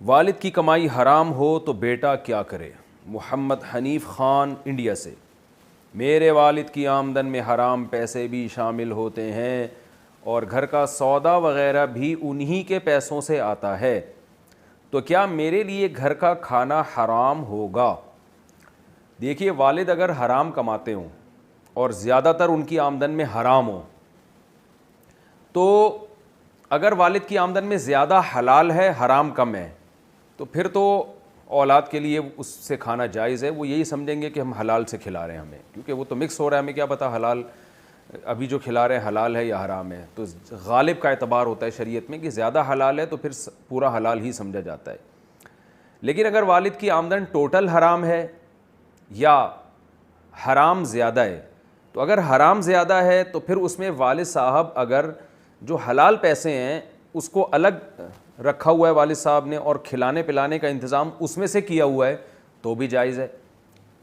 والد کی کمائی حرام ہو تو بیٹا کیا کرے؟ محمد حنیف خان انڈیا سے۔ میرے والد کی آمدن میں حرام پیسے بھی شامل ہوتے ہیں اور گھر کا سودا وغیرہ بھی انہی کے پیسوں سے آتا ہے، تو کیا میرے لیے گھر کا کھانا حرام ہوگا؟ دیکھیے، والد اگر حرام کماتے ہوں اور زیادہ تر ان کی آمدن میں حرام ہو، تو اگر والد کی آمدن میں زیادہ حلال ہے، حرام کم ہے، تو پھر تو اولاد کے لیے اس سے کھانا جائز ہے۔ وہ یہی سمجھیں گے کہ ہم حلال سے کھلا رہے ہیں ہمیں، کیونکہ وہ تو مکس ہو رہا ہے، ہمیں کیا پتہ حلال ابھی جو کھلا رہے ہیں حلال ہے یا حرام ہے۔ تو غالب کا اعتبار ہوتا ہے شریعت میں کہ زیادہ حلال ہے تو پھر پورا حلال ہی سمجھا جاتا ہے۔ لیکن اگر والد کی آمدن ٹوٹل حرام ہے یا حرام زیادہ ہے، تو اگر حرام زیادہ ہے تو پھر اس میں والد صاحب اگر جو حلال پیسے ہیں اس کو الگ رکھا ہوا ہے والد صاحب نے اور کھلانے پلانے کا انتظام اس میں سے کیا ہوا ہے تو بھی جائز ہے،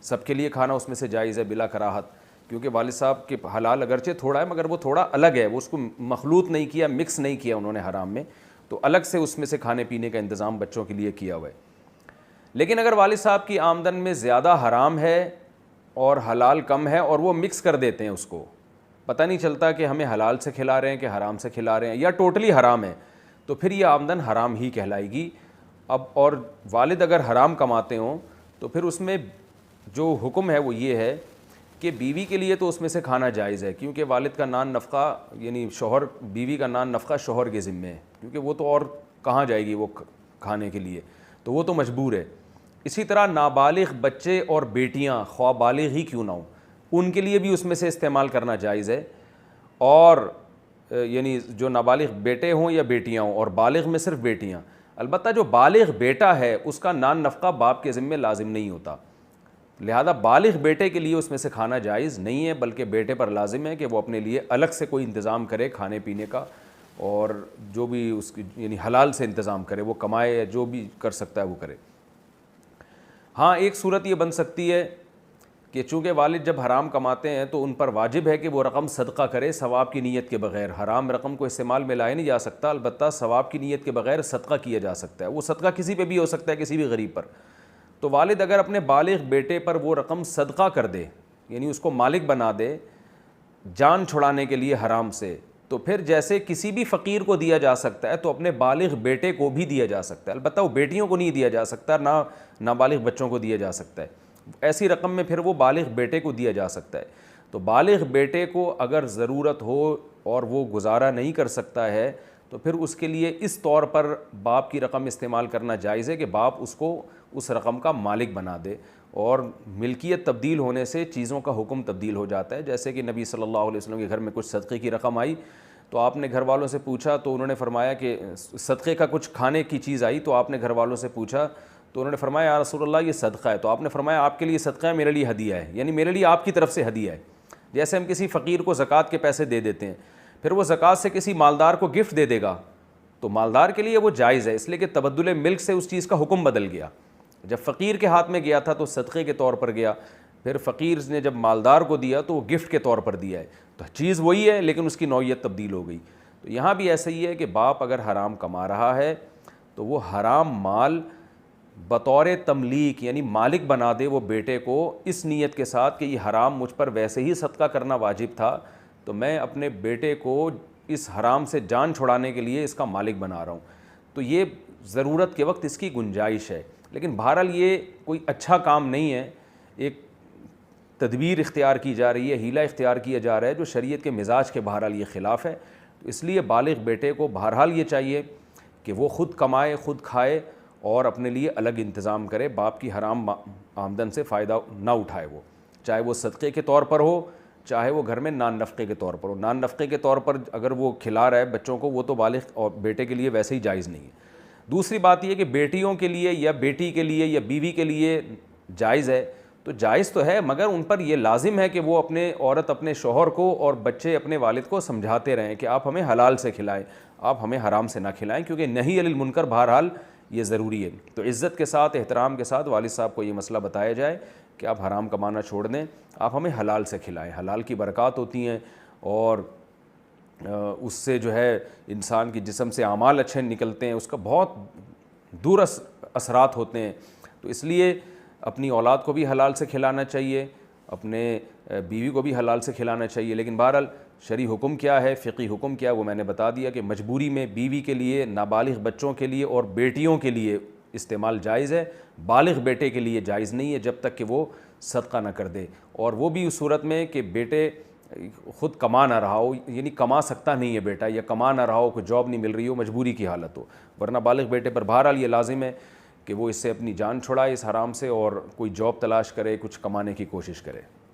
سب کے لیے کھانا اس میں سے جائز ہے بلا کراہت، کیونکہ والد صاحب کے حلال اگرچہ تھوڑا ہے مگر وہ تھوڑا الگ ہے، وہ اس کو مخلوط نہیں کیا، مکس نہیں کیا انہوں نے حرام میں، تو الگ سے اس میں سے کھانے پینے کا انتظام بچوں کے لیے کیا ہوا ہے۔ لیکن اگر والد صاحب کی آمدن میں زیادہ حرام ہے اور حلال کم ہے اور وہ مکس کر دیتے ہیں، اس کو پتہ نہیں چلتا کہ ہمیں حلال سے کھلا رہے ہیں کہ حرام سے کھلا رہے ہیں یا ٹوٹلی حرام ہے، تو پھر یہ آمدن حرام ہی کہلائے گی۔ اب اور والد اگر حرام کماتے ہوں تو پھر اس میں جو حکم ہے وہ یہ ہے کہ بیوی کے لیے تو اس میں سے کھانا جائز ہے، کیونکہ والد کا نان نفقہ یعنی شوہر، بیوی کا نان نفقہ شوہر کے ذمے ہے، کیونکہ وہ تو اور کہاں جائے گی وہ کھانے کے لیے، تو وہ تو مجبور ہے۔ اسی طرح نابالغ بچے اور بیٹیاں خواہ بالغ ہی کیوں نہ ہوں، ان کے لیے بھی اس میں سے استعمال کرنا جائز ہے، اور یعنی جو نابالغ بیٹے ہوں یا بیٹیاں ہوں، اور بالغ میں صرف بیٹیاں۔ البتہ جو بالغ بیٹا ہے اس کا نان نفقہ باپ کے ذمے لازم نہیں ہوتا، لہذا بالغ بیٹے کے لیے اس میں سے کھانا جائز نہیں ہے، بلکہ بیٹے پر لازم ہے کہ وہ اپنے لیے الگ سے کوئی انتظام کرے کھانے پینے کا، اور جو بھی اس کی یعنی حلال سے انتظام کرے، وہ کمائے یا جو بھی کر سکتا ہے وہ کرے۔ ہاں، ایک صورت یہ بن سکتی ہے کہ چونکہ والد جب حرام کماتے ہیں تو ان پر واجب ہے کہ وہ رقم صدقہ کرے ثواب کی نیت کے بغیر، حرام رقم کو استعمال میں لایا نہیں جا سکتا، البتہ ثواب کی نیت کے بغیر صدقہ کیا جا سکتا ہے، وہ صدقہ کسی پہ بھی ہو سکتا ہے، کسی بھی غریب پر۔ تو والد اگر اپنے بالغ بیٹے پر وہ رقم صدقہ کر دے، یعنی اس کو مالک بنا دے جان چھڑانے کے لیے حرام سے، تو پھر جیسے کسی بھی فقیر کو دیا جا سکتا ہے تو اپنے بالغ بیٹے کو بھی دیا جا سکتا ہے، البتہ وہ بیٹیوں کو نہیں دیا جا سکتا، نہ نابالغ بچوں کو دیا جا سکتا ہے، ایسی رقم میں پھر وہ بالغ بیٹے کو دیا جا سکتا ہے۔ تو بالغ بیٹے کو اگر ضرورت ہو اور وہ گزارا نہیں کر سکتا ہے تو پھر اس کے لیے اس طور پر باپ کی رقم استعمال کرنا جائز ہے کہ باپ اس کو اس رقم کا مالک بنا دے، اور ملکیت تبدیل ہونے سے چیزوں کا حکم تبدیل ہو جاتا ہے۔ جیسے کہ نبی صلی اللہ علیہ وسلم کے گھر میں کچھ صدقے کی رقم آئی تو آپ نے گھر والوں سے پوچھا، تو انہوں نے فرمایا کہ صدقے کا کچھ کھانے کی چیز آئی تو آپ نے گھر والوں سے پوچھا تو انہوں نے فرمایا یا رسول اللہ یہ صدقہ ہے، تو آپ نے فرمایا آپ کے لیے صدقہ ہے، میرے لیے ہدیہ ہے، یعنی میرے لیے آپ کی طرف سے ہدیہ ہے۔ جیسے ہم کسی فقیر کو زکوٰۃ کے پیسے دے دیتے ہیں، پھر وہ زکوٰۃ سے کسی مالدار کو گفٹ دے دے گا تو مالدار کے لیے وہ جائز ہے، اس لیے کہ تبدل ملک سے اس چیز کا حکم بدل گیا۔ جب فقیر کے ہاتھ میں گیا تھا تو صدقے کے طور پر گیا، پھر فقیر نے جب مالدار کو دیا تو وہ گفٹ کے طور پر دیا ہے، تو چیز وہی ہے لیکن اس کی نوعیت تبدیل ہو گئی۔ تو یہاں بھی ایسا ہی ہے کہ باپ اگر حرام کما رہا ہے تو وہ حرام مال بطور تملیک یعنی مالک بنا دے وہ بیٹے کو، اس نیت کے ساتھ کہ یہ حرام مجھ پر ویسے ہی صدقہ کرنا واجب تھا، تو میں اپنے بیٹے کو اس حرام سے جان چھڑانے کے لیے اس کا مالک بنا رہا ہوں، تو یہ ضرورت کے وقت اس کی گنجائش ہے۔ لیکن بہرحال یہ کوئی اچھا کام نہیں ہے، ایک تدبیر اختیار کی جا رہی ہے، ہیلہ اختیار کیا جا رہا ہے جو شریعت کے مزاج کے بہرحال یہ خلاف ہے۔ تو اس لیے بالغ بیٹے کو بہرحال یہ چاہیے کہ وہ خود کمائے، خود کھائے اور اپنے لیے الگ انتظام کرے، باپ کی حرام آمدن سے فائدہ نہ اٹھائے، وہ چاہے وہ صدقے کے طور پر ہو، چاہے وہ گھر میں نان نفقے کے طور پر ہو۔ نان نفقے کے طور پر اگر وہ کھلا رہا ہے بچوں کو وہ تو بالغ اور بیٹے کے لیے ویسے ہی جائز نہیں ہے۔ دوسری بات یہ کہ بیٹیوں کے لیے یا بیٹی کے لیے یا بیوی کے لیے جائز ہے، تو جائز تو ہے مگر ان پر یہ لازم ہے کہ وہ اپنے عورت اپنے شوہر کو اور بچے اپنے والد کو سمجھاتے رہیں کہ آپ ہمیں حلال سے کھلائیں، آپ ہمیں حرام سے نہ کھلائیں، کیونکہ نہی عن المنکر بہرحال یہ ضروری ہے۔ تو عزت کے ساتھ احترام کے ساتھ والد صاحب کو یہ مسئلہ بتایا جائے کہ آپ حرام کمانا چھوڑ دیں، آپ ہمیں حلال سے کھلائیں، حلال کی برکات ہوتی ہیں اور اس سے جو ہے انسان کی جسم سے اعمال اچھے نکلتے ہیں، اس کا بہت دور اثرات ہوتے ہیں. تو اس لیے اپنی اولاد کو بھی حلال سے کھلانا چاہیے, اپنے بیوی کو بھی حلال سے کھلانا چاہیے. لیکن بہرحال شرعی حکم کیا ہے, فقہی حکم کیا ہے, وہ میں نے بتا دیا کہ مجبوری میں بیوی کے لیے, نابالغ بچوں کے لیے اور بیٹیوں کے لیے استعمال جائز ہے. بالغ بیٹے کے لیے جائز نہیں ہے جب تک کہ وہ صدقہ نہ کر دے, اور وہ بھی اس صورت میں کہ بیٹے خود کما نہ رہا ہو, یعنی کما سکتا نہیں ہے بیٹا, یا کما نہ رہا ہو, کوئی جاب نہیں مل رہی ہو, مجبوری کی حالت ہو. ورنہ بالغ بیٹے پر بہرحال یہ لازم ہے کہ وہ اس سے اپنی جان چھڑائے اس حرام سے, اور کوئی جاب تلاش کرے, کچھ کمانے کی کوشش کرے.